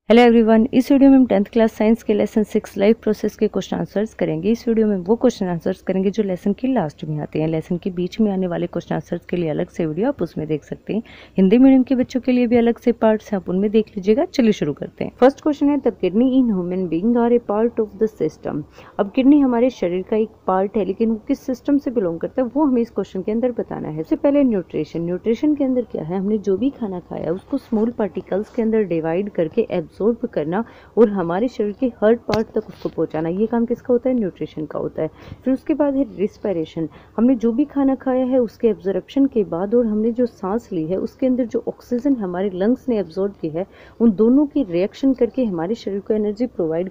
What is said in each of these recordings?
Hello everyone, इस video में हम 10th क्लास साइंस के लेसन 6 लाइफ प्रोसेस के क्वेश्चन आंसर्स करेंगे। इस वीडियो में वो क्वेश्चन आंसर्स करेंगे जो लेसन के लास्ट में आते हैं। लेसन के बीच में आने वाले क्वेश्चन आंसर्स के लिए अलग से वीडियो आप उसमें देख सकते हैं। हिंदी मीडियम के बच्चों के लिए भी अलग से पार्ट्स हैं, आप उनमें देख लीजिएगा। चलिए शुरू करते हैं। फर्स्ट क्वेश्चन है, the kidney in human being are a part of the system. अब किडनी हमारे शरीर का एक पार्ट है, लेकिन वो किस सिस्टम से बिलोंग करता है वो हमें इस क्वेश्चन के अंदर बताना है। सबसे पहले न्यूट्रिशन। न्यूट्रिशन के अंदर क्या है, हमने जो भी खाना खाया उसको स्मॉल पार्टिकल्स के अंदर डिवाइड करके एब्जॉर्ब करना और हमारे शरीर के हर पार्ट तक उसको पहुंचाना, ये काम किसका होता है? न्यूट्रिशन का होता है। फिर उसके बाद है रिस्पिरेशन। हमने जो भी खाना खाया है उसके एब्जॉर्प्शन के बाद और हमने जो सांस ली है उसके अंदर जो ऑक्सीजन हमारे लंग्स ने एब्जॉर्ब की है, उन दोनों की रिएक्शन करके हमारे शरीर को एनर्जी प्रोवाइड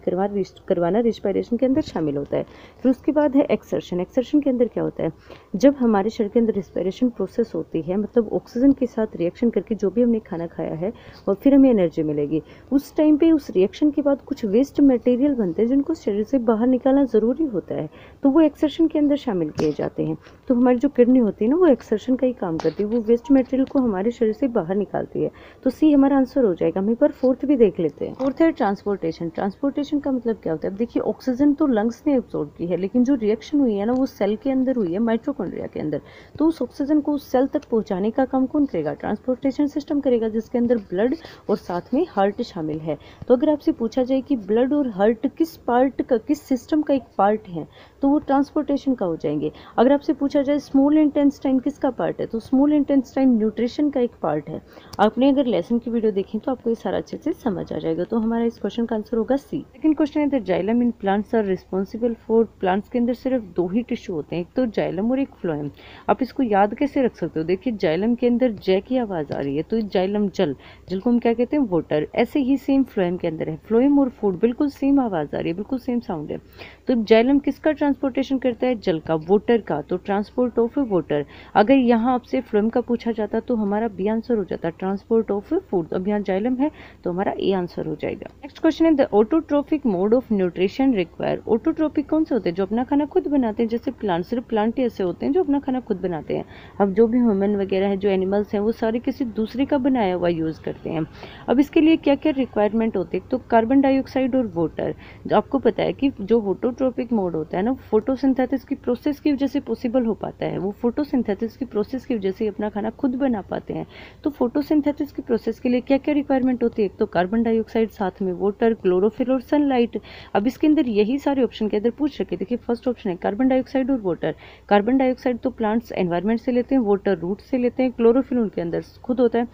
करवाना रिस्पिरेशन के अंदर शामिल होता है। फिर उसके बाद है एक्सर्शन। एक्सर्शन के अंदर क्या होता है, जब हमारे शरीर के अंदर रिस्पिरेशन प्रोसेस होती है, मतलब ऑक्सीजन के साथ रिएक्शन करके जो भी हमने खाना खाया है और फिर हमें एनर्जी मिलेगी, उस टाइम पे उस रिएक्शन के बाद कुछ वेस्ट मटेरियल बनते हैं जिनको शरीर से बाहर निकालना ज़रूरी होता है, तो वो एक्सर्शन के अंदर शामिल किए जाते हैं। तो हमारी जो किडनी होती है ना, वो एक्सर्शन का ही काम करती है, वो वेस्ट मटेरियल को हमारे शरीर से बाहर निकालती है। तो सी हमारा आंसर हो जाएगा। हम एक बार फोर्थ भी देख लेते हैं। फोर्थ है ट्रांसपोर्टेशन। ट्रांसपोर्टेशन का मतलब क्या होता है? अब देखिए, ऑक्सीजन तो लंग्स ने एब्जॉर्ब की है, लेकिन जो रिएक्शन हुई है ना, वो सेल के अंदर हुई है, माइटोकॉन्ड्रिया के अंदर। तो उस ऑक्सीजन को उस सेल तक पहुंचाने का काम कौन करेगा? ट्रांसपोर्टेशन सिस्टम करेगा, जिसके अंदर ब्लड और साथ में हार्ट शामिल है। तो अगर आपसे पूछा जाए कि ब्लड और हार्ट किस पार्ट का, किस सिस्टम का एक पार्ट है, तो वो ट्रांसपोर्टेशन का हो जाएंगे। अगर आपसे पूछा जाए स्मॉल इंटेस्टाइन किसका पार्ट है, तो स्मॉल इंटेस्टाइन न्यूट्रिशन का एक पार्ट है। आपने अगर लेसन की वीडियो देखी तो आपको ये सारा अच्छे से समझ आ जाएगा। तो हमारा इस क्वेश्चन का आंसर होगा सी। सेकंड क्वेश्चन है, the xylem in plants are responsible for. Plants के अंदर सिर्फ दो ही टिश्यू होते हैं, एक तो जाइलम और एक फ्लोएम। आप इसको याद कैसे रख सकते हो? देखिए, जाइलम के अंदर जय की आवाज आ रही है, तो जाइलम जल, जल को हम क्या कहते हैं? वाटर। ऐसे ही सेम फ्लोएम के अंदर है, फ्लोएम और फूड बिल्कुल सेम आवाज आ रही है, बिल्कुल सेम साउंड है। तो जाइलम किसका ट्रांसपोर्टेशन करता है? जल का, वाटर का। तो ट्रांसपोर्ट ऑफ वाटर। अगर यहाँ आपसे फ्लोएम का पूछा जाता तो हमारा बी आंसर हो जाता, ट्रांसपोर्ट ऑफ फूड। अब यहाँ जाइलम है तो हमारा ए आंसर हो जाएगा। नेक्स्ट क्वेश्चन है, the autotrophic mode of nutrition require. Autotrophic कौन से होते हैं? जो अपना खाना खुद बनाते हैं, जैसे प्लांट। सिर्फ प्लांट ही ऐसे होते हैं जो अपना खाना खुद बनाते हैं। अब जो भी ह्यूमन वगैरह है, जो एनिमल्स हैं, वो सारे किसी दूसरे का बनाया हुआ यूज करते हैं। अब इसके लिए क्या क्या रिक्वायरमेंट होती है? तो कार्बन डाइऑक्साइड और वाटर। आपको पता है कि जो ऑटोट्रोपिक मोड होता है ना, फोटोसिंथेसिस की प्रोसेस की वजह से पॉसिबल हो पाता है। वो फोटोसिंथेसिस की प्रोसेस की वजह से अपना खाना खुद बना पाते हैं। तो फोटोसिंथेसिस की प्रोसेस के लिए क्या क्या रिक्वायरमेंट होती है? एक तो कार्बन डाइऑक्साइड, साथ में वाटर, क्लोरोफिल और सनलाइट। अब इसके अंदर यही सारे ऑप्शन के अंदर पूछ रखे। देखिए, फर्स्ट ऑप्शन है कार्बन डाइऑक्साइड और वाटर। कार्बन डाइऑक्साइड तो प्लांट्स एनवायरमेंट से लेते हैं, वाटर रूट से लेते हैं, क्लोरोफिल उनके अंदर खुद होता है,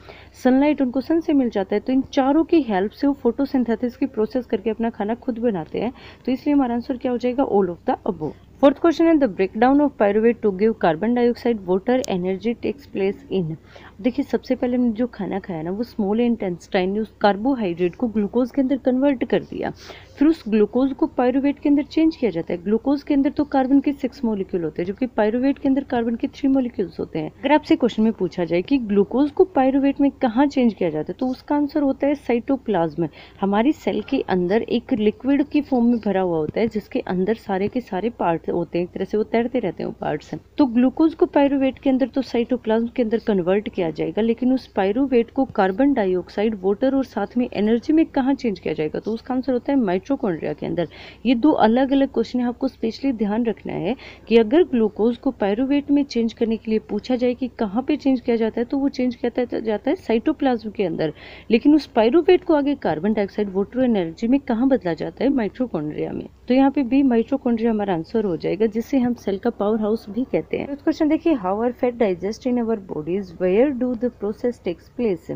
सनलाइट उनको सन से मिल जाता है। तो इन चारों की हेल्प से वो फोटोसिंथेसिस की प्रोसेस करके अपना खाना खुद बनाते हैं। तो इसलिए हमारा आंसर क्या हो जाएगा? All of the above. Fourth question है, the breakdown of pyruvate to give carbon dioxide water energy takes place in. देखिए, सबसे पहले हमने जो खाना खाया ना, वो स्मॉल इंटेस्टाइन ने उस कार्बोहाइड्रेट को ग्लूकोज के अंदर कन्वर्ट कर दिया। फिर उस ग्लूकोज को पायरुवेट के अंदर चेंज किया जाता है। ग्लूकोज के अंदर तो कार्बन के 6 मॉलिक्यूल होते हैं, जबकि पायरुवेट के अंदर कार्बन के 3 मॉलिक्यूल्स होते हैं। अगर आपसे क्वेश्चन में पूछा जाए कि ग्लूकोज को पायरुवेट में कहाँ चेंज किया जाता है, तो उसका आंसर होता है साइटोप्लाज्म। हमारी सेल के अंदर एक लिक्विड की फॉर्म में भरा हुआ होता है, जिसके अंदर सारे के सारे पार्ट होते हैं, एक तरह से वो तैरते रहते हैं वो पार्ट्स। तो ग्लूकोज को पायरुवेट के अंदर तो साइटोप्लाज्म के अंदर कन्वर्ट किया जाएगा, लेकिन उस पायरुवेट को कार्बन डाइऑक्साइड, वाटर और साथ में एनर्जी में कहाँ चेंज किया जाएगा? तो उसका आंसर होता है माइटोकॉन्ड्रिया के अंदर। ये दो अलग अलग क्वेश्चन है, आपको स्पेशली ध्यान रखना है कि अगर ग्लूकोज को पायरुवेट में चेंज करने के लिए पूछा जाए कि कहाँ पे चेंज किया जाता है, तो वो चेंज किया जाता है साइटोप्लाज्म के अंदर। लेकिन उस पायरुवेट को आगे कार्बन डाइऑक्साइड, वाटर और एनर्जी में कहाँ बदला जाता है? माइटोकॉन्ड्रिया में। तो यहाँ पे भी माइटोकॉन्ड्रिया हमारा आंसर हो जाएगा, जिसे हम सेल का पावर हाउस भी कहते हैं। क्वेश्चन देखिए, how are fat digest in our bodies, where do the process takes place.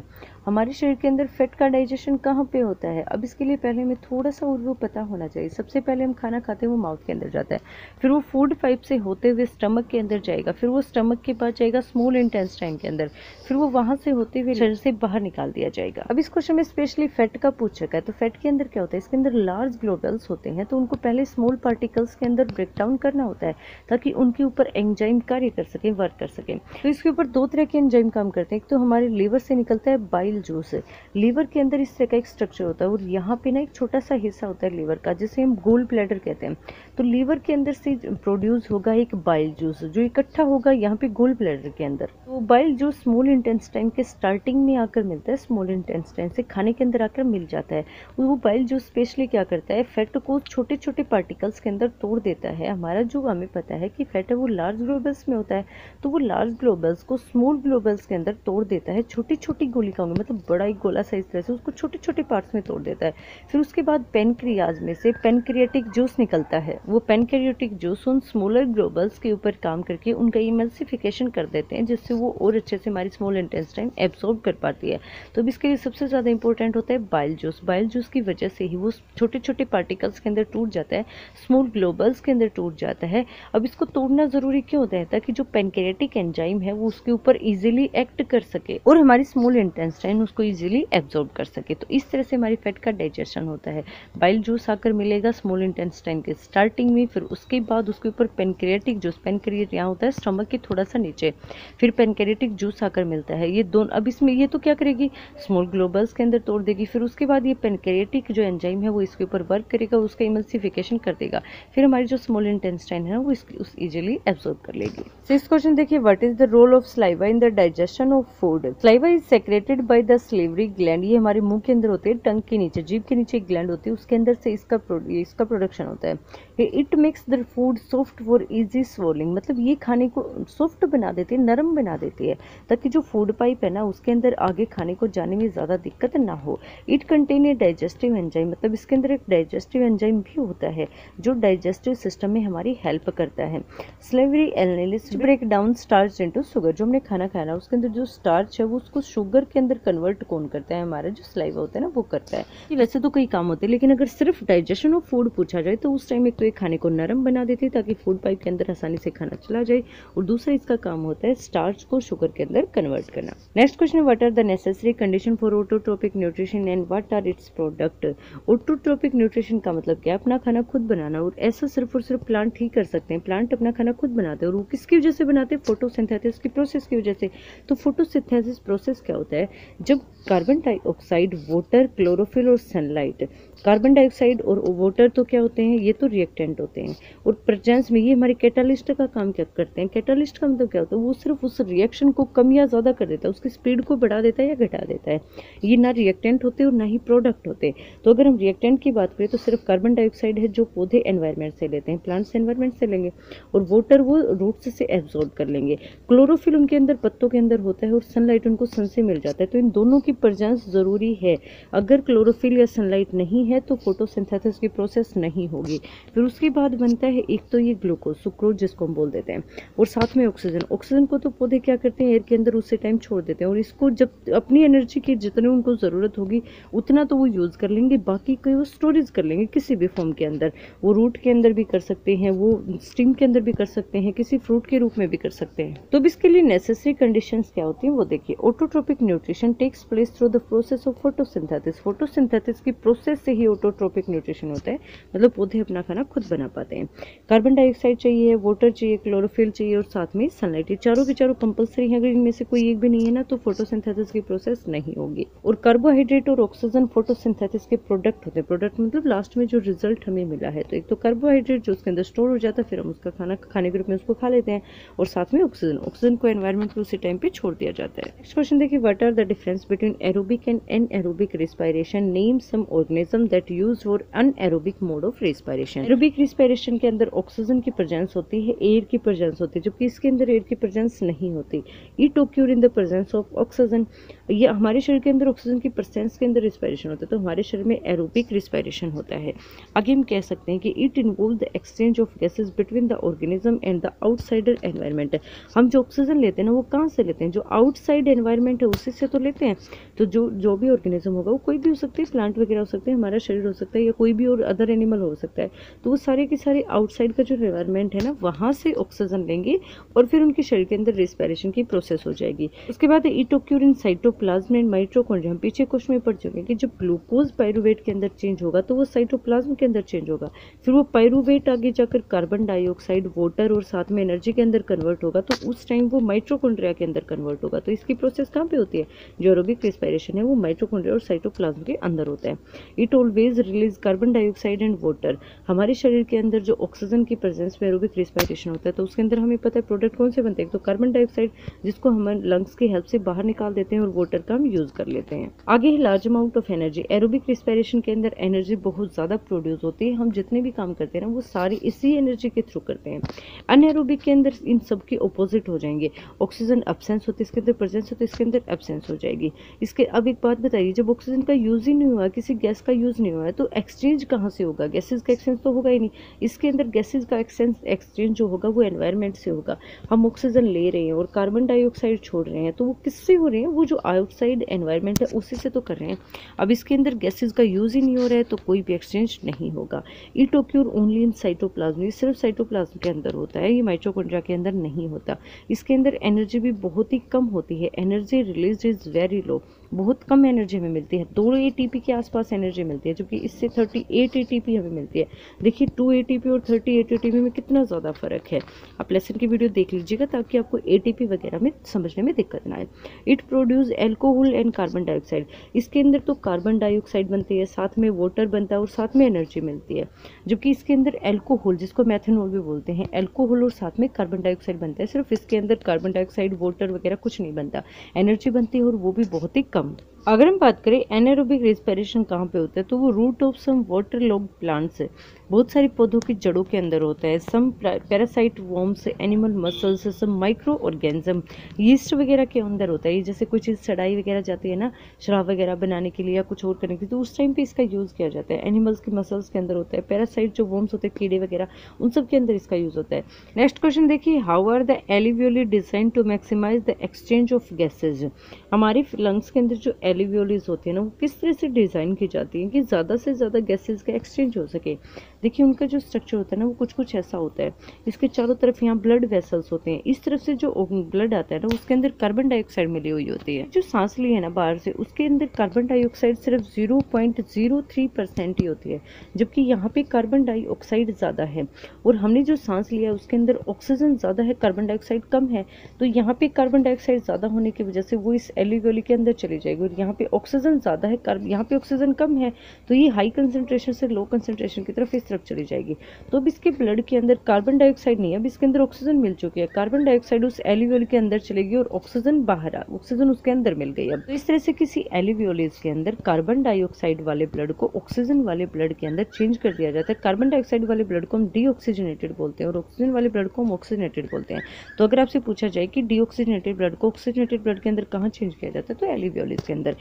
हमारे शरीर के अंदर फैट का डाइजेशन कहाँ पे होता है? अब इसके लिए पहले हमें थोड़ा सा और वो पता होना चाहिए। सबसे पहले हम खाना खाते हैं, वो माउथ के अंदर जाता है, फिर वो फूड पाइप से होते हुए स्टमक के अंदर जाएगा, फिर वो स्टमक के बाद जाएगा स्मॉल इंटेस्टाइन के अंदर, फिर वो वहां से होते हुए शरीर से बाहर निकाल दिया जाएगा। अब इस क्वेश्चन में स्पेशली फैट का पूछ रखा है, तो फैट के अंदर क्या होता है? इसके अंदर लार्ज ग्लोबल्स होते हैं, तो उनको पहले स्मॉल पार्टिकल्स के अंदर ब्रेक डाउन करना होता है, ताकि उनके ऊपर एंजाइम कार्य कर सके, वर्क कर सके। तो इसके ऊपर दो तरह के एंजाइम काम करते हैं। एक तो हमारे लीवर से निकलता है बाइल बाइल जूस है। लीवर के अंदर इस तरह का एक स्ट्रक्चर होता है और यहाँ पे ना एक छोटा सा हिस्सा होता है लीवर का, जिसे हम गोल ब्लैडर कहते हैं। तो लीवर के अंदर से प्रोड्यूस होगा एक बाइल जूस जो इकट्ठा होगा यहाँ पे गोल ब्लैडर के अंदर। तो बाइल जूस स्मॉल इंटेस्टाइन के स्टार्टिंग में आकर मिलता है, स्मॉल इंटेस्टाइन से खाने के अंदर आकर मिल जाता है। वो बाइल जूस स्पेशली क्या करता है, फैट को छोटे छोटे पार्टिकल्स के अंदर तोड़ देता है। हमारा जो हमें पता है कि फैट है वो लार्ज ग्लोबल्स में होता है, तो वो लार्ज ग्लोबल्स को स्मॉल ग्लोबल्स के अंदर तोड़ देता है, छोटी छोटी गोलिकाओं में, मतलब बड़ा एक गोला सा इस तरह से उसको छोटे छोटे पार्ट्स में तोड़ देता है। फिर उसके बाद पेनक्रियाज में से पेनक्रियाटिक जूस निकलता है। वो पेनक्रियाटिक जूस उन स्मॉलर ग्लोबल्स के ऊपर काम करके उनका इमल्सिफिकेशन कर देते हैं, जिससे वो और अच्छे से हमारी स्मॉल इंटेस्टाइन एब्सॉर्ब कर पाती है। तो अब इसके लिए सबसे ज़्यादा इंपॉर्टेंट होता है बाइल जूस। बाइल जूस की वजह से ही वो छोटे छोटे पार्टिकल्स के अंदर टूट जाता है, स्मॉल ग्लोबल्स के अंदर टूट जाता है। अब इसको तोड़ना ज़रूरी क्यों होता है, ताकि जो पेनक्रियाटिक एंजाइम है वो उसके ऊपर इजीली एक्ट कर सके और हमारी स्मॉल इंटेस्टाइन उसको इजीली एब्सॉर्ब कर सके। तो इस तरह से हमारी फैट का डाइजेशन होता है। बाइल जूस आकर मिलेगा स्मॉल इंटेस्टाइन के स्टार्टिंग में, फिर उसके बाद उसके ऊपर पेनक्रियाटिक जूस, पेनक्रियाट यहाँ होता है स्टमक के थोड़ा सा नीचे, फिर पेनक्रियाटिक जूस आकर मिलता है। ये दोनों अब इसमें ये तो क्या करेगी, स्मॉल ग्लोबल्स के अंदर तोड़ देगी। फिर उसके बाद ये पेनक्रियाटिक जो एंजाइम है वो इसके ऊपर वर्क करेगा, उसका इमल्सिफिकेशन कर देगा। फिर हमारी जो स्मॉल इंटेस्टाइन है वो उस इजीली एब्सॉर्ब कर लेगी। सिक्स्थ क्वेश्चन देखिए, what is the role of saliva in the digestion of food. Saliva is secreted by the salivary gland. ये हमारे मुंह के अंदर होते हैं, टंग के नीचे, जीभ के नीचे एक ग्लैंड होती है, उसके अंदर से इसका प्रोडक्शन होता है। It makes the food soft for easy swallowing, मतलब ये खाने को सॉफ्ट बना देती है, नरम बना देती है, ताकि जो फूड पाइप है ना उसके अंदर आगे खाने को जाने में ज़्यादा दिक्कत ना हो। It contain A digestive enzyme, मतलब इसके अंदर एक डाइजेस्टिव एंजाइम भी होता है जो डाइजेस्टिव सिस्टम में हमारी हेल्प करता है। Salivary analysis break down starch into sugar. जो हमने खाना खाया ना उसके अंदर जो स्टार्च है वो उसको शुगर के अंदर कन्वर्ट कौन करता है, हमारा जो सलाइवा होता है ना वो करता है। वैसे तो कई काम होते हैं, लेकिन अगर सिर्फ डाइजेशन ऑफ फूड पूछा जाए तो उस टाइम एक तो ये खाने को नरम बना देती है ताकि फूड पाइप के अंदर आसानी से खाना चला जाए, और दूसरा इसका काम होता है स्टार्च को शुगर के अंदर कन्वर्ट करना। Next question, what are the necessary condition for autotrophic nutrition and what are its product. Autotrophic nutrition का मतलब क्या है, अपना खाना खुद बनाना, और ऐसा सिर्फ और सिर्फ प्लांट ही कर सकते हैं। प्लांट अपना खाना खुद बनाते हैं, और वो किसकी वजह से बनाते हैं, फोटोसिंथेसिस की प्रोसेस की वजह से। तो फोटोसिंथेसिस प्रोसेस क्या होता है, जब कार्बन डाइऑक्साइड, वाटर, क्लोरोफिल और सनलाइट, कार्बन डाइऑक्साइड और वाटर तो क्या होते हैं, ये तो रिएक्टेंट होते हैं, और प्रेजेंस में ये हमारे कैटालिस्ट का काम क्या करते हैं। कैटालिस्ट का मतलब क्या होता है, वो सिर्फ उस रिएक्शन को कम या ज़्यादा कर देता है, उसकी स्पीड को बढ़ा देता है या घटा देता है। ये ना रिएक्टेंट होते और ना ही प्रोडक्ट होते। तो अगर हम रिएक्टेंट की बात करें तो सिर्फ कार्बन डाइऑक्साइड है जो पौधे एनवायरनमेंट से लेते हैं, प्लांट्स एनवायरनमेंट से लेंगे, और वाटर वो रूट्स से एब्जॉर्ब कर लेंगे। क्लोरोफिल उनके अंदर पत्तों के अंदर होता है, और सनलाइट उनको सन से मिल जाता है। तो इन दोनों की प्रेजेंस जरूरी है। अगर क्लोरोफिल या सनलाइट नहीं है तो फोटोसिंथेसिस की प्रोसेस नहीं होगी। फिर उसके बाद बनता है एक तो ये ग्लूकोज, सुक्रोज जिसको हम बोल देते हैं, और साथ में ऑक्सीजन। ऑक्सीजन को तो पौधे क्या करते हैं, एयर के अंदर उसी टाइम छोड़ देते हैं, और इसको जब अपनी एनर्जी की जितनी उनको ज़रूरत होगी उतना तो वो यूज़ कर लेंगे, बाकी को वो स्टोरेज कर लेंगे किसी भी फॉर्म के अंदर। वो रूट के अंदर भी कर सकते हैं, वो स्टीम के अंदर भी कर सकते हैं, किसी फ्रूट के रूप में भी कर सकते हैं। तो इसके लिए नेसेसरी कंडीशंस क्या होती हैं वो देखिए। Autotrophic nutrition takes place through the process of photosynthesis. Photosynthesis की प्रोसेस से ही ऑटोट्रोपिक न्यूट्रिशन होता है, मतलब पौधे अपना खाना खुद बना पाते हैं। कार्बन डाइऑक्साइड चाहिए, वाटर चाहिए, क्लोरोफिल चाहिए, और साथ में सनलाइट। ये चारों के चारों कंपलसरी हैं। अगर इनमें से कोई एक भी नहीं है ना तो फोटोसिंथेसिस की प्रोसेस नहीं होगी। और कार्बोहाइड्रेट और ऑक्सीजन फोटोसिंथेसिस के प्रोडक्ट होते हैं। प्रोडक्ट मतलब लास्ट में जो रिजल्ट हमें मिला है। तो एक तो कार्बोहाइड्रेट जो उसके अंदर स्टोर हो जाता है, फिर हम उसका खाना खाने के रूप में उसको खा लेते हैं, और साथ में ऑक्सीजन, ऑक्सीजन को एनवायरनमेंट में उसी टाइम पे छोड़ दिया जाता है। नेक्स्ट क्वेश्चन देखिए, what are the difference between aerobic and anaerobic respiration, name some organism that use for anaerobic mode of respiration. Aerobic respiration के अंदर ऑक्सीजन की प्रेजेंस होती है, एयर की प्रेजेंस होती है, जबकि इसके अंदर एयर की प्रेजेंस नहीं होती। It occur in the presence of oxygen. ये हमारे शरीर के अंदर ऑक्सीजन की प्रेजेंस के अंदर रेस्पिरेशन होता है, तो हमारे शरीर में एरोबिक रेस्पिरेशन होता है। आगे हम कह सकते हैं कि it involve the exchange of gases between the organism and the outsider environment. हम जो ऑक्सीजन लेते हैं ना वो कहाँ से लेते हैं, जो आउटसाइड एनवायरनमेंट है उसी से तो लेते हैं। तो जो भी ऑर्गेनिज्म होगा वो कोई भी हो सकती है, प्लांट वगैरह हो सकते हैं, हमारा हमारा शरीर हो सकता है या कोई भी और अदर एनिमल हो सकता है, तो वो सारे के सारे आउटसाइड का जो एनवायरनमेंट है ना वहाँ से ऑक्सीजन लेंगे और फिर उनके शरीर के अंदर रेस्पिरेशन की प्रोसेस हो जाएगी। उसके बाद it occur in cytoplasm and mitochondria. हम पीछे क्वेश्चन में पढ़ चुके हैं कि जब ग्लूकोज पायरुवेट के अंदर चेंज होगा तो वो साइटोप्लाज्म के अंदर चेंज होगा, फिर वो पायरुवेट आगे जाकर कार्बन डाइऑक्साइड, वाटर और साथ में एनर्जी के अंदर कन्वर्ट होगा, तो उस टाइम वो माइटोकॉन्ड्रिया के अंदर कन्वर्ट होगा। तो इसकी प्रोसेस कहाँ पे होती है? जो एरोबिक रेस्पिरेशन है वो माइटोकॉन्ड्रिया और साइटोप्लाज्म के अंदर होता है। It always release carbon dioxide and water. हमारे शरीर के अंदर जो ऑक्सीजन की प्रेजेंस में एरोबिक रेस्पिरेशन होता है तो उसके अंदर हमें पता है प्रोडक्ट कौन से बनते हैं, तो कार्बन डाइऑक्साइड जिसको हम लंग्स की हेल्प से बाहर निकाल देते हैं और वाटर का हम यूज कर लेते हैं। आगे है large amount of energy. Aerobic respiration के अंदर एनर्जी बहुत ज्यादा प्रोड्यूस होती है। हम जितने भी काम करते हैं ना वो सारी इसी एनर्जी के थ्रू करते हैं। अनएरोबिक के अंदर इन सब के ऑपोजिट हो जाएंगे। ऑक्सीजन एब्सेंस होती है, इसके अंदर प्रेजेंस होती है, इसके अंदर एब्सेंस हो जाएगी। इसके अब एक बात बताइए, जब ऑक्सीजन का यूज ही नहीं हुआ, किसी गैस का यूज नहीं हुआ है, तो एक्सचेंज कहाँ से होगा? गैसेज का एक्सचेंज तो होगा ही नहीं। इसके अंदर गैसेज का एक्सचेंज जो होगा वो एनवायरनमेंट से होगा। हम ऑक्सीजन ले रहे हैं और कार्बन डाइऑक्साइड छोड़ रहे हैं, तो वो किससे हो रहे हैं? वो जो आउटसाइड एनवायरनमेंट है उसी से तो कर रहे हैं। अब इसके अंदर गैसेज का यूज ही नहीं हो रहा है तो कोई भी एक्सचेंज नहीं होगा। It occur only in cytoplasm. ये सिर्फ साइटोप्लाज्म के अंदर होता है, ये माइटोकॉन्ड्रिया के अंदर नहीं होता। इसके अंदर एनर्जी भी बहुत ही कम होती है। Energy release is very low, बहुत कम एनर्जी हमें मिलती है। 2 ATP के आसपास एनर्जी मिलती है, जबकि इससे 38 ATP हमें मिलती है। देखिए 2 ATP और 38 ATP में कितना ज़्यादा फर्क है। आप लेसन की वीडियो देख लीजिएगा ताकि आपको ATP वगैरह में समझने में दिक्कत ना आए। It produce alcohol and carbon dioxide. इसके अंदर तो कार्बन डाइऑक्साइड बनती है, साथ में वाटर बनता है और साथ में एनर्जी मिलती है। जबकि इसके अंदर एल्कोहल, जिसको मेथनॉल भी बोलते हैं, एल्कोहल और साथ में कार्बन डाइऑक्साइड बनता है। सिर्फ इसके अंदर कार्बन डाइऑक्साइड, वाटर वगैरह कुछ नहीं बनता, एनर्जी बनती है और वो भी बहुत ही कम। अगर हम बात करें एनारोबिक रेस्पिरेशन कहाँ पे होता है, तो वो root of some waterlogged plants है, बहुत सारी पौधों की जड़ों के अंदर होता है। Some parasite worms, animal muscles, some micro organism, yeast वगैरह के अंदर होता है। जैसे कोई चीज़ सड़ाई वगैरह जाती है ना शराब वगैरह बनाने के लिए या कुछ और करने के लिए, तो उस टाइम पे इसका यूज़ किया जाता है। एनिमल्स के मसल्स के अंदर होता है। पैरासाइट जो वर्म्स होते हैं, कीड़े वगैरह, उन सब के अंदर इसका यूज़ होता है। नेक्स्ट क्वेश्चन देखिए, how are the alveoli design to maximise the exchange of gases. हमारे लंग्स के अंदर जो एलिवियोलीज होती है ना वो किस तरह से डिज़ाइन की जाती है कि ज़्यादा से ज़्यादा गैसेज का एक्सचेंज हो सके। देखिए उनका जो स्ट्रक्चर होता है ना वो कुछ ऐसा होता है। इसके चारों तरफ यहाँ ब्लड वेसल्स होते हैं। इस तरफ से जो ब्लड आता है ना उसके अंदर कार्बन डाइऑक्साइड मिली हुई होती है। जो सांस ली है ना बाहर से, उसके अंदर कार्बन डाइऑक्साइड सिर्फ 0.03% ही होती है, जबकि यहाँ पे कार्बन डाइऑक्साइड ज़्यादा है। और हमने जो सांस लिया है उसके अंदर ऑक्सीजन ज़्यादा है, कार्बन डाइऑक्साइड कम है। तो यहाँ पे कार्बन डाइऑक्साइड ज़्यादा होने की वजह से वो इस एलिवियोली के अंदर चली जाएगी। और यहाँ पे ऑक्सीजन ज़्यादा है, यहाँ पे ऑक्सीजन कम है, तो ये हाई कंसंट्रेशन से लो कंसंट्रेशन की तरफ इस तरफ चली जाएगी। तो अब इसके ब्लड के अंदर कार्बन डाइऑक्साइड नहीं है, अब इसके अंदर ऑक्सीजन मिल चुकी है। कार्बन डाइऑक्साइड उस एलिवियोली के अंदर चलेगी और ऑक्सीजन बाहर ऑक्सीजन उसके अंदर मिल गई। अब तो इस तरह से किसी एलिवियोलीज के अंदर कार्बन डाइऑक्साइड वाले ब्लड को ऑक्सीजन वाले ब्लड के अंदर चेंज कर दिया जाता है। कार्बन डाइऑक्साइड वाले ब्लड को हम डीऑक्सीजनेटेड बोलते हैं और ऑक्सीजन वाले ब्लड को हम ऑक्सीजनेटेड बोलते हैं। तो अगर आपसे पूछा जाए कि डीऑक्सीजनेटेड ब्लड को ऑक्सीजनेटेड ब्लड के अंदर कहाँ चेंज किया जाता है, तो एलिवियोलीज के अंदर।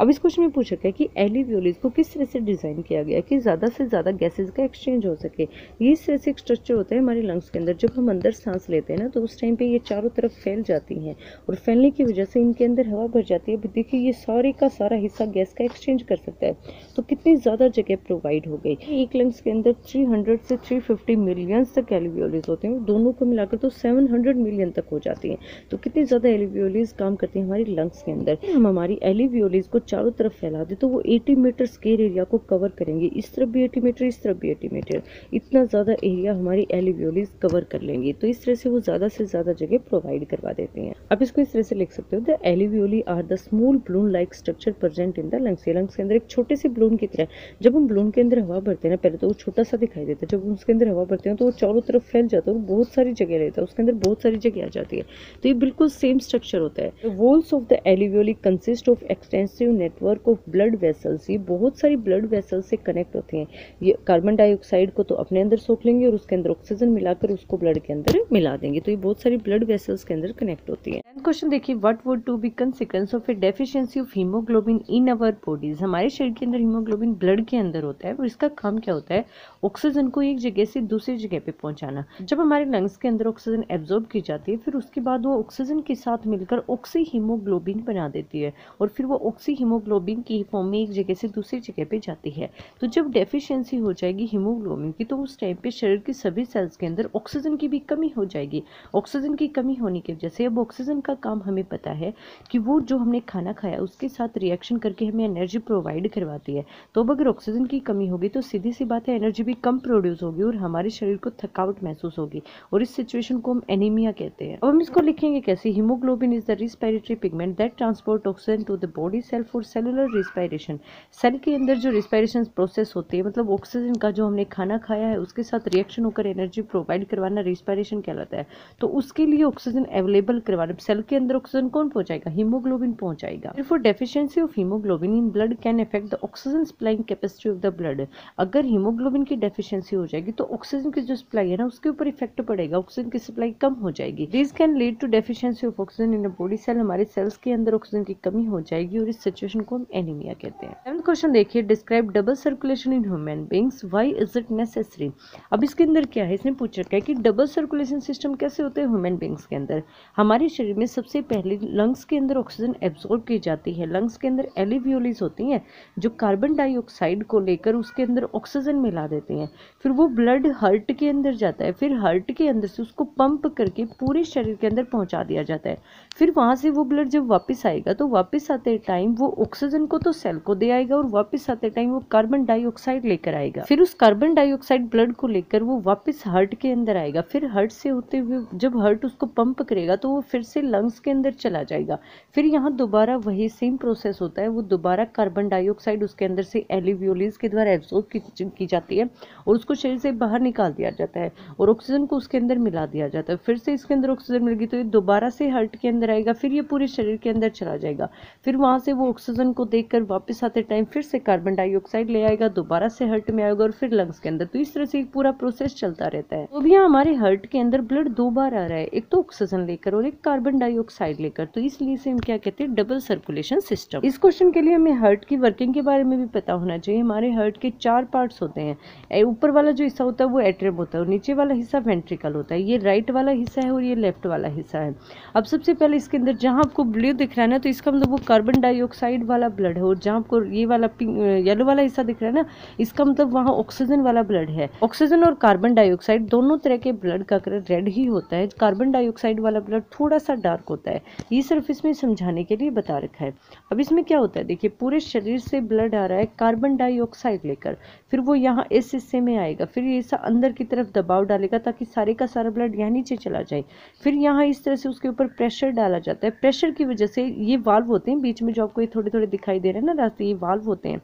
अब इस क्वेश्चन में पूछा गया कि एलिवियोलीज को किस तरह से डिजाइन किया गया कि ज्यादा से ज्यादा गैसेज का एक्सचेंज हो सके। ये इस तरह से एक स्ट्रक्चर होता है हमारे लंग्स के अंदर। जब हम अंदर सांस लेते हैं ना तो उस टाइम पे ये चारों तरफ फैल जाती हैं और फैलने की वजह से इनके अंदर हवा भर जाती है। अब देखिए ये सारे का सारा हिस्सा गैस का एक्सचेंज कर सकता है, तो कितनी ज्यादा जगह प्रोवाइड हो गई। एक लंग्स के अंदर 300 से 350 मिलियन तक एलिवियोलीज होते हैं, दोनों को मिलाकर तो 700 मिलियन तक हो जाती हैं। तो कितनी ज्यादा एलिवियोलीज काम करती हैं हमारी लंग्स के अंदर। हम हमारी एलिवियोलीज को चारों तरफ फैला दे तो वो 80 मीटर स्क्वायर एरिया को कवर करेंगे। इस तरफ भी 80 मीटर, इस तरफ भी 80 मीटर, इतना ज्यादा एरिया हमारी एलिवियोलीज कवर कर लेंगी। तो इस तरह से वो ज्यादा से ज्यादा जगह प्रोवाइड करवा देते हैं। अब इसको इस तरह से लिख सकते हो, the alveoli are the small balloon like structure present in the lungs. Lungs के अंदर एक छोटे से बलून की तरह, जब हम बलून के अंदर हवा भरते हैं ना पहले तो वो छोटा सा दिखाई देता है, जब हम उसके अंदर हवा भरते हैं तो वो चारों तरफ फैल जाता है और बहुत सारी जगह रहता है, उसके अंदर बहुत सारी जगह आ जाती है। तो ये बिल्कुल सेम स्ट्रक्चर होता है। The walls of the alveoli consist of extensive network of blood vessels. ये बहुत सारी ब्लड वेसल्स से कनेक्ट होते हैं। ये कार्बन डाइऑक्साइड को तो अपने अंदर सोख लेंगे और उसके अंदर ऑक्सीजन मिलाकर उसको ब्लड के अंदर मिला देंगे। तो ये बहुत सारी ब्लड वेसल्स के अंदर कनेक्ट होती है। क्वेश्चन देखिए, what would to be consequence of a deficiency of haemoglobin in our bodies. हमारे शरीर के अंदर हीमोग्लोबिन ब्लड के अंदर होता है और इसका काम क्या होता है, ऑक्सीजन को एक जगह से दूसरी जगह पे पहुंचाना। जब हमारे लंग्स के अंदर ऑक्सीजन एब्जॉर्ब की जाती है फिर उसके बाद वो ऑक्सीजन के साथ मिलकर ऑक्सी हीमोग्लोबिन बना देती है और फिर वो ऑक्सी हीमोग्लोबिन की फॉर्म में एक जगह से दूसरी जगह पे जाती है। तो जब डेफिशिएंसी हो जाएगी हीमोग्लोबिन की, तो उस टाइम पे शरीर के सभी सेल्स के अंदर ऑक्सीजन की भी कमी हो जाएगी। ऑक्सीजन की कमी होने की वजह से अब ऑक्सीजन का काम हमें पता है कि वो जो हमने खाना खाया उसके साथ रिएक्शन करके हमें एनर्जी प्रोवाइड करवाती है। तो अब अगर ऑक्सीजन की कमी होगी तो सीधी सी बात है एनर्जी भी कम प्रोड्यूस होगी और हमारे शरीर को थकावट महसूस होगी, और इस सिचुएशन को हम एनीमिया कहते हैं। अब हम इसको लिखेंगे कैसे? Haemoglobin is the respiratory pigment that transport oxygen to the body cell for cellular respiration. Cell के अंदर जो रेस्पिरेशन प्रोसेस होती है, मतलब ऑक्सीजन का जो हमने खाना खाया है उसके साथ रिएक्शन होकर एनर्जी प्रोवाइड करवाना रेस्पिरेशन कहलाता है। तो उसके लिए ऑक्सीजन अवेलेबल करवाना, सेल के अंदर ऑक्सीजन कौन पहुंचाएगा? हीमोग्लोबिन पहुंचाएगा। Therefore, deficiency of hemoglobin in blood can affect the oxygen supplying capacity of the blood। अगर हीमोग्लोबिन की डेफिशिएंसी हो जाएगी तो ऑक्सीजन की जो सप्लाई है ना उसके ऊपर इफेक्ट पड़ेगा, ऑक्सीजन की सप्लाई कम हो जाएगी। This can lead to deficiency of oxygen in a body cell. हमारे सेल्स के अंदर ऑक्सीजन की कमी हो जाएगी और इस सिचुएशन को हम एनीमिया कहते हैं। 7th क्वेश्चन देखिए, describe double circulation in human beings, why is it necessary. अब इसके अंदर क्या है, इसने पूछ रखा है कि डबल सर्कुलेशन सिस्टम कैसे होते हैं ह्यूमन बीइंग्स के अंदर। हमारे शरीर में सबसे पहले लंग्स के अंदर ऑक्सीजन एब्जॉर्ब की जाती है। लंग्स के अंदर एलिवियोलिस होती हैं जो कार्बन डाइऑक्साइड को लेकर उसके अंदर ऑक्सीजन मिला देती हैं। फिर वो ब्लड हार्ट के अंदर जाता है, फिर हार्ट के अंदर से उसको पंप करके पूरे शरीर के अंदर पहुंचा दिया जाता है। फिर वहां से वो ब्लड जब वापस आएगा तो वापस आते टाइम वो ऑक्सीजन को तो सेल को दे आएगा और वापस आते टाइम वो कार्बन डाइऑक्साइड लेकर आएगा। फिर उस कार्बन डाइऑक्साइड ब्लड को लेकर वो वापस हार्ट के अंदर आएगा। फिर हार्ट से होते हुए जब हार्ट उसको पंप करेगा तो वो फिर से लंग्स के अंदर चला जाएगा। फिर यहाँ दोबारा वही सेम प्रोसेस होता है, वो दोबारा कार्बन डाइऑक्साइड उसके अंदर से एलिवियोलिस के द्वारा एब्जॉर्ब की जाती है और उसको शरीर से बाहर निकाल दिया जाता है और ऑक्सीजन को उसके अंदर मिला दिया जाता है। फिर से इसके अंदर ऑक्सीजन मिल गई तो ये दोबारा से हार्ट के अंदर आएगा, फिर ये पूरे शरीर के अंदर चला जाएगा। फिर वहां से वो ऑक्सीजन को देखकर वापस आते टाइम फिर से कार्बन डाइऑक्साइड ले आएगा, दोबारा से हार्ट में आएगा और फिर लंग्स के अंदर। तो इस तरह से पूरा प्रोसेस चलता रहता है। तो भी हमारे हार्ट के अंदर ब्लड दो बार आ रहा है, एक तो ऑक्सीजन लेकर और एक कार्बन डाइऑक्साइड लेकर। तो इसलिए इसे हम क्या कहते हैं? Double circulation system. इस क्वेश्चन के लिए हमें हार्ट की वर्किंग के बारे में भी पता होना चाहिए। हमारे हार्ट के 4 पार्ट्स होते हैं। ऊपर वाला जो हिस्सा होता है वो एट्रियम होता है और नीचे वाला हिस्सा वेंट्रिकल होता है। ये राइट वाला हिस्सा है और ये लेफ्ट वाला हिस्सा है। अब सबसे पहले इसके अंदर जहां आपको ब्लू दिख रहा है ना, तो इसका मतलब वो कार्बन डाइऑक्साइड वाला ब्लड है, और जहां आपको ये वाला येलो वाला हिस्सा दिख रहा है ना, इसका मतलब वहां ऑक्सीजन वाला ब्लड है। ऑक्सीजन और कार्बन डाइऑक्साइड दोनों तरह के ब्लड का कलर रेड ही होता है। कार्बन डाइऑक्साइड वाला ब्लड थोड़ा सा डार्क होता है। ये सिर्फ इसमें समझाने के लिए बता रखा है। अब इसमें क्या होता है, देखिए पूरे शरीर से ब्लड आ रहा है कार्बन डाइऑक्साइड लेकर, फिर वो यहाँ इस हिस्से में आएगा, फिर ये ऐसा अंदर की तरफ दबाव डालेगा ताकि सारे का सारा ब्लड यहाँ नीचे चला जाए। फिर यहाँ इस तरह से उसके ऊपर प्रेशर डाला जाता है। प्रेशर की वजह से ये वाल्व होते हैं बीच में जो आपको ये थोड़े थोड़े दिखाई दे रहे हैं ना रास्ते, ये वाल्व होते हैं।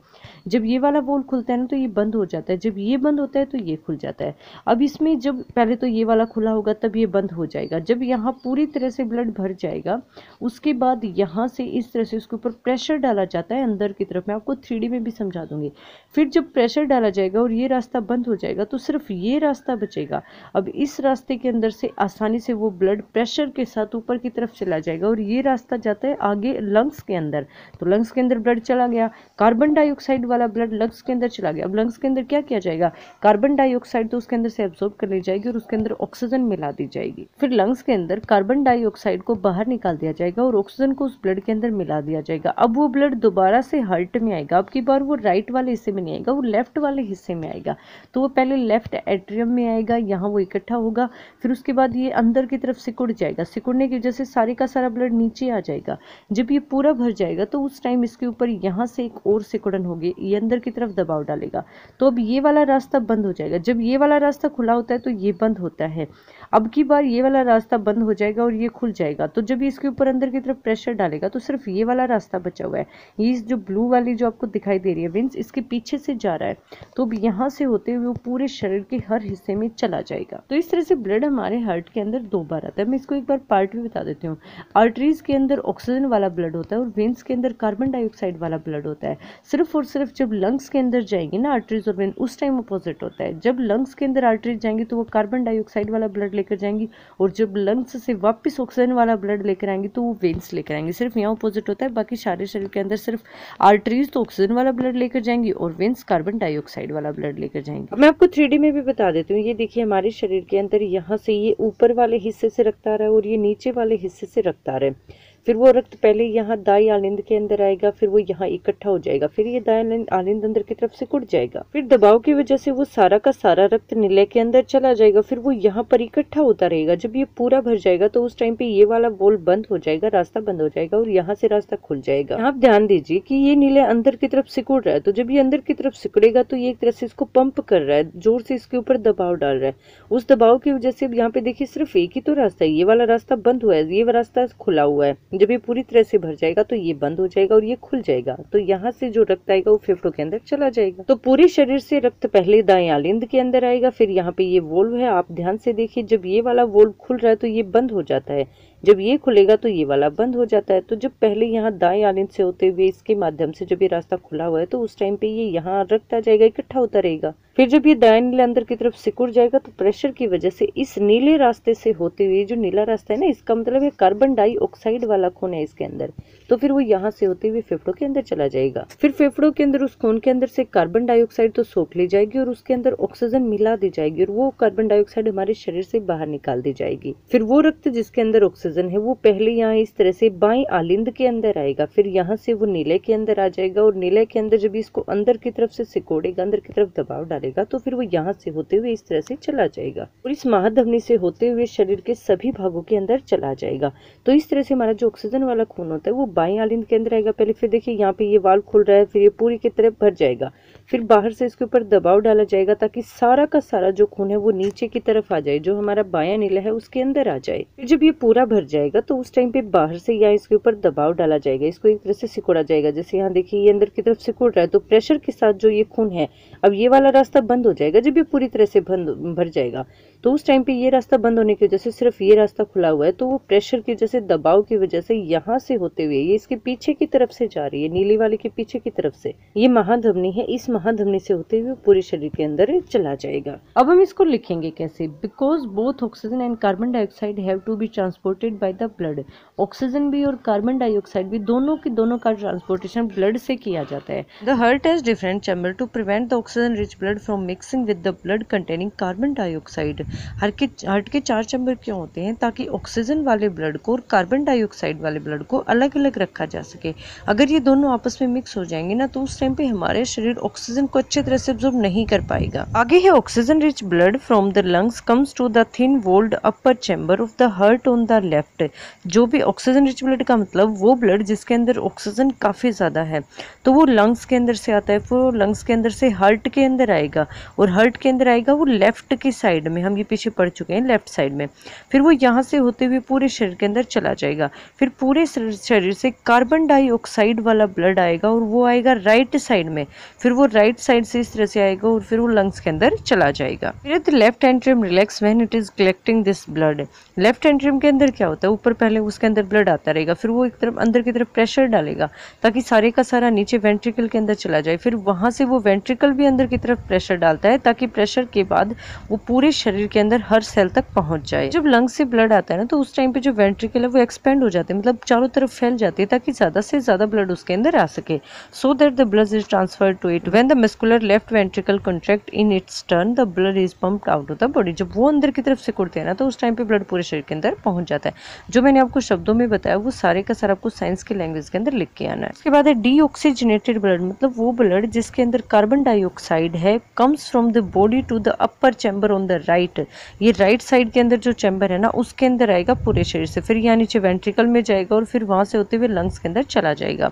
जब ये वाला वॉल्व खुलता है ना तो ये बंद हो जाता है, जब ये बंद होता है तो ये खुल जाता है। अब इसमें जब पहले तो ये वाला खुला होगा तब ये बंद हो जाएगा। जब यहाँ पूरी तरह से ब्लड भर जाएगा उसके बाद यहाँ से इस तरह से उसके ऊपर प्रेशर डाला जाता है अंदर की तरफ। मैं आपको 3D में भी समझा दूंगी। फिर जब प्रेशर डाला जाएगा और ये रास्ता बंद हो जाएगा तो सिर्फ ये रास्ता बचेगा। अब इस रास्ते के अंदर से आसानी से वो ब्लड प्रेशर के साथ ऊपर की तरफ चला जाएगा और ये रास्ता जाता है आगे लंग्स के अंदर। तो लंग्स के अंदर ब्लड चला गया, कार्बन डाइऑक्साइड वाला ब्लड लंग्स के अंदर चला गया। अब लंग्स के अंदर क्या किया जाएगा? कार्बन डाइऑक्साइड तो उसके अंदर से एब्जॉर्ब कर ली जाएगी और उसके अंदर ऑक्सीजन मिला दी जाएगी। फिर लंग्स के अंदर कार्बन डाइऑक्साइड को बाहर निकाल दिया जाएगा और ऑक्सीजन को उस ब्लड के अंदर मिला दिया जाएगा। अब वो ब्लड दोबारा से हार्ट में आएगा। अब की बार वो राइट वाले हिस्से में नहीं आएगा, वो लेफ्ट वाले हिस्से में आएगा। तो वो पहले लेफ्ट एट्रियम में आएगा, यहाँ वो इकट्ठा होगा, फिर उसके बाद ये अंदर की तरफ सिकुड़ जाएगा। सिकुड़ने की वजह से सारे का सारा ब्लड नीचे आ जाएगा। जब ये पूरा भर जाएगा तो उस टाइम इसके ऊपर यहाँ से एक और सिकुड़न होगी, ये अंदर की तरफ दबाव डालेगा। तो अब ये वाला रास्ता बंद हो जाएगा। जब ये वाला रास्ता खुला होता है तो ये बंद होता है। अब की बार ये वाला रास्ता बंद हो जाएगा और ये खुल जाएगा। तो जब इसके ऊपर अंदर की तरफ प्रेशर डालेगा तो सिर्फ ये वाला रास्ता बचा हुआ है। ये जो ब्लू वाली जो आपको दिखाई दे रही है वेंस, इसके पीछे से जा रहा है। तो अब यहाँ से होते हुए वो पूरे शरीर के हर हिस्से में चला जाएगा। तो इस तरह से ब्लड हमारे हार्ट के अंदर 2 बार आता है। मैं इसको एक बार पार्ट भी बता देती हूँ। आर्टरीज के अंदर ऑक्सीजन वाला ब्लड होता है और वेन्स के अंदर कार्बन डाइऑक्साइड वाला ब्लड होता है। सिर्फ और सिर्फ जब लंग्स के अंदर जाएंगे ना आर्टरीज और वेन, उस टाइम अपोजिट होता है। जब लंग्स के अंदर आर्टरीज जाएंगी तो वो कार्बन डाइऑक्साइड वाला ब्लड लेकर जाएंगी और जब लंग्स से वापस ऑक्सीजन वाला ब्लड लेकर आएंगी तो वो वेन्स लेकर आएंगे। सिर्फ यहाँ अपोजिट होता है। बाकी सारे शरीर के अंदर सिर्फ आर्टरीज तो ऑक्सीजन वाला ब्लड लेकर जाएंगी और वेन्स कार्बन डाइऑक्साइड वाला ब्लड लेकर जाएंगे। मैं आपको 3D में भी बता देती हूँ। ये देखिए हमारे शरीर के अंदर यहाँ से ये ऊपर वाले हिस्से से रक्त आ रहा है और ये नीचे वाले हिस्से से रक्त आ रहा है। फिर वो रक्त पहले यहाँ दाई आलिंद के अंदर आएगा, फिर वो यहाँ इकट्ठा हो जाएगा, फिर ये दाई आलिंद अंदर की तरफ सिकुड़ जाएगा, फिर दबाव की वजह से वो सारा का सारा रक्त नीले के अंदर चला जाएगा, फिर वो यहाँ पर इकट्ठा होता रहेगा। जब ये पूरा भर जाएगा तो उस टाइम पे ये वाला वॉल्व बंद हो जाएगा, रास्ता बंद हो जाएगा और यहाँ से रास्ता खुल जाएगा। आप ध्यान दीजिए कि ये नीले अंदर की तरफ सिकुड़ रहा है, तो जब ये अंदर की तरफ सिकुड़ेगा तो ये एक तरह से इसको पंप कर रहा है, जोर से इसके ऊपर दबाव डाल रहा है। उस दबाव की वजह से यहाँ पे देखिए सिर्फ एक ही तो रास्ता है, ये वाला रास्ता बंद हुआ है, ये रास्ता खुला हुआ है। जब ये पूरी तरह से भर जाएगा तो ये बंद हो जाएगा और ये खुल जाएगा, तो यहाँ से जो रक्त आएगा वो फेफड़ों के अंदर चला जाएगा। तो पूरे शरीर से रक्त पहले दाएं आलिंद के अंदर आएगा, फिर यहाँ पे ये वोल्व है, आप ध्यान से देखिए, जब ये वाला वोल्व खुल रहा है तो ये बंद हो जाता है, जब ये खुलेगा तो ये वाला बंद हो जाता है। तो जब पहले यहाँ दाएं आलिंद से होते हुए इसके माध्यम से जब ये रास्ता खुला हुआ है तो उस टाइम पे ये यहाँ रक्त आ जाएगा, इकट्ठा होता रहेगा। फिर जब ये दाएं नीले अंदर की तरफ सिकुड़ जाएगा तो प्रेशर की वजह से इस नीले रास्ते से होते हुए, जो नीला रास्ता है ना, इसका मतलब है कार्बन डाइऑक्साइड वाला खून है इसके अंदर, तो फिर वो यहाँ से होते हुए फेफड़ों के अंदर चला जाएगा। फिर फेफड़ों के अंदर उस खून के अंदर से कार्बन डाइऑक्साइड तो सोख ली जाएगी और उसके अंदर ऑक्सीजन मिला दी जाएगी और वो कार्बन डाइऑक्साइड हमारे शरीर से बाहर निकाल दी जाएगी। फिर वो रक्त जिसके अंदर ऑक्सीजन है वो पहले यहाँ इस तरह से बाएं आलिंद के अंदर आएगा, फिर यहाँ से वो नीले के अंदर आ जाएगा और नीले के अंदर जब इसको अंदर की तरफ से सिकोड़ेगा, अंदर की तरफ दबाव डालेगा, तो फिर वो यहाँ से होते हुए इस तरह से चला जाएगा और इस महाधमनी से होते हुए शरीर के सभी भागों के अंदर चला जाएगा। तो इस तरह से हमारा जो ऑक्सीजन वाला खून होता है वो बाएं आलिंद के अंदर आएगा पहले, फिर देखिए यहाँ पे ये वाल्व खुल रहा है, फिर ये पूरी की तरफ भर जाएगा, फिर बाहर से इसके ऊपर दबाव डाला जाएगा ताकि सारा का सारा जो खून है वो नीचे की तरफ आ जाए, जो हमारा बायां नीला है उसके अंदर आ जाए। फिर जब ये पूरा भर जाएगा तो उस टाइम पे बाहर से या इसके ऊपर दबाव डाला जाएगा, इसको एक तरह से सिकुड़ा जाएगा। जैसे यहाँ देखिए ये अंदर की तरफ सिकुड़ रहा है तो प्रेशर के साथ जो ये खून है, अब ये वाला रास्ता बंद हो जाएगा। जब ये पूरी तरह से भर जाएगा तो उस टाइम पे ये रास्ता बंद होने की वजह से सिर्फ ये रास्ता खुला हुआ है, तो वो प्रेशर की वजह से, दबाव की वजह से यहाँ से होते हुए ये इसके पीछे की तरफ से जा रही है, नीली वाले के पीछे की तरफ से ये महाधमनी है, इस महाधमनी से होते हुए पूरे शरीर के अंदर चला जाएगा। अब हम इसको लिखेंगे कैसे, because both oxygen and carbon dioxide have to be transported by the blood. Oxygen भी और कार्बन डाइऑक्साइड भी दोनों का ट्रांसपोर्टेशन ब्लड से किया जाता है। The heart has different chamber to prevent the oxygen rich blood from mixing with the blood containing carbon dioxide. Heart के 4 चैम्बर क्यों होते हैं, ताकि ऑक्सीजन वाले ब्लड को और कार्बन डाइऑक्साइड वाले ब्लड को अलग अलग रखा जा सके। अगर ये दोनों आपस में मिक्स हो जाएंगे ना तो उस टाइम पे हमारे शरीर ऑक्सीजन को अच्छे तरह से अब्सॉर्ब नहीं कर पाएगा। आगे है oxygen rich blood from the lungs comes to the thin walled upper chamber of the heart on the left. जो भी ऑक्सीजन रिच ब्लड का मतलब वो ब्लड जिसके अंदर ऑक्सीजन काफी ज्यादा है, तो वो लंग्स के अंदर से आता है, फिर वो लंग्स के अंदर से हार्ट के अंदर आएगा और हार्ट के अंदर आएगा वो लेफ्ट की साइड में, हम ये पीछे पढ़ चुके हैं, लेफ्ट साइड में। फिर वो यहाँ से होते हुए पूरे शरीर के अंदर चला जाएगा। फिर पूरे शरीर से कार्बन डाइऑक्साइड वाला ब्लड आएगा और वो आएगा राइट साइड में, फिर वो राइट साइड से इस तरह से आएगा और फिर वो लंग्स के अंदर चला जाएगा। फिर the left atrium relax when it is collecting this blood. Left atrium के अंदर क्या होता है, ऊपर पहले उसके अंदर ब्लड आता रहेगा, फिर वो एक तरफ अंदर की तरफ प्रेशर डालेगा ताकि सारे का सारा नीचे वेंट्रिकल के अंदर चला जाए, फिर वहां से वो वेंट्रिकल भी अंदर की तरफ प्रेशर डालता है ताकि प्रेशर के बाद वो पूरे शरीर के अंदर हर सेल तक पहुंच जाए। जब लंग्स से ब्लड आता है ना तो उस टाइम पे जो वेंट्रिकल है वो एक्सपेंड हो जाते हैं, मतलब चारों तरफ फैल जाते हैं ताकि ज्यादा से ज्यादा ब्लड उसके अंदर आ सके, so that the blood is transferred to it. When the muscular left ventricle contract in its turn the blood is pumped out of the body. जब वो अंदर की तरफ सिकुड़ते हैं ना तो उस टाइम पे ब्लड पूरे शरीर के अंदर पहुंच जाता है। जो मैंने आपको शब्दों में बताया वो सारे का सारा आपको साइंस की लैंग्वेज के अंदर लिख के आना है। उसके बाद है डीऑक्सीजनेटेड ब्लड, मतलब वो ब्लड जिसके अंदर कार्बन डाइऑक्साइड है, comes from the body to the upper chamber on the right. ये राइट साइड के अंदर जो चैम्बर है ना उसके अंदर आएगा पूरे शरीर से, फिर यहाँ नीचे वेंट्रिकल में जाएगा और फिर वहां से होते हुए लंग्स के अंदर चला जाएगा।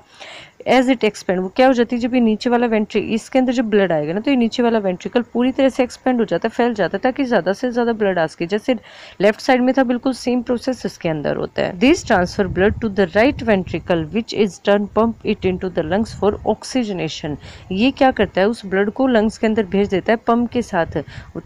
एज इट एक्सपेंड, वो क्या हो जाती है, जब ये नीचे वाला इसके अंदर जब ब्लड आएगा ना तो ये नीचे वाला वेंट्रिकल पूरी तरह से एक्सपेंड हो जाता है, फैल जाता है ताकि ज्यादा से ज्यादा ब्लड आ सके। जैसे लेफ्ट साइड में था बिल्कुल सेम प्रोसेस इसके अंदर होता है। This transfer blood to the right ventricle which is turn pump it into the lungs for oxygenation. ये क्या करता है, उस ब्लड को लंग्स के अंदर भेज देता है पंप के साथ